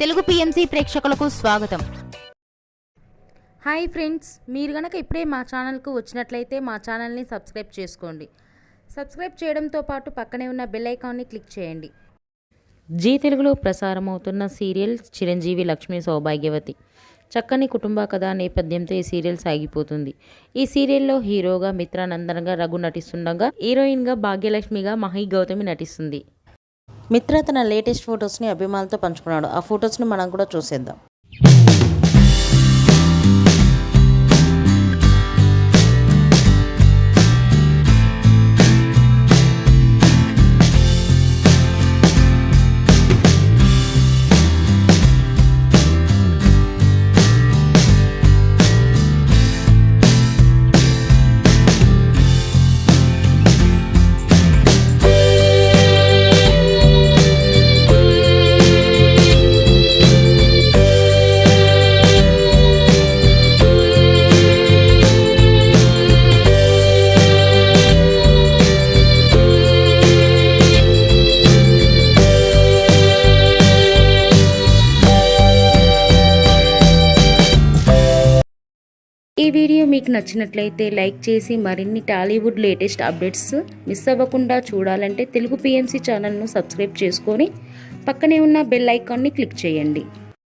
Telugu PMC ప్రేక్షకులకు స్వాగతం. Hi friends, మీరు గనక ఇప్పుడే మా ఛానల్కు వచ్చినట్లయితే మా ఛానల్ని సబ్స్క్రైబ్ చేసుకోండి. సబ్స్క్రైబ్ చేయడంతో పాటు పక్కనే ఉన్న బెల్ ఐకాన్ని క్లిక్ చేయండి. జీ తెలుగులో ప్రసారమవుతున్న సీరియల్ చిరంజీవి లక్ష్మీ సౌభాగ్యవతి. చక్కని కుటుంబ కథా నేపథ్యంతో ఈ సీరియల్ సాగిపోతుంది. ఈ సీరియల్లో హీరోగా మిత్రానందన్గా రఘు నటిస్తుండగా, హీరోయిన్గా భాగ్యలక్ష్మిగా మహి గౌతమి నటిస్తుంది. మిత్ర తన లేటెస్ట్ ఫొటోస్ని అభిమానులతో పంచుకున్నాడు. ఆ ఫొటోస్ని మనం కూడా చూసేద్దాం. ఈ వీడియో మీకు నచ్చినట్లయితే లైక్ చేసి మరిన్ని టాలీవుడ్ లేటెస్ట్ అప్డేట్స్ మిస్ అవ్వకుండా చూడాలంటే తెలుగు పిఎంసి ఛానల్ను సబ్స్క్రైబ్ చేసుకొని పక్కనే ఉన్న బెల్ ఐకాన్ని క్లిక్ చేయండి.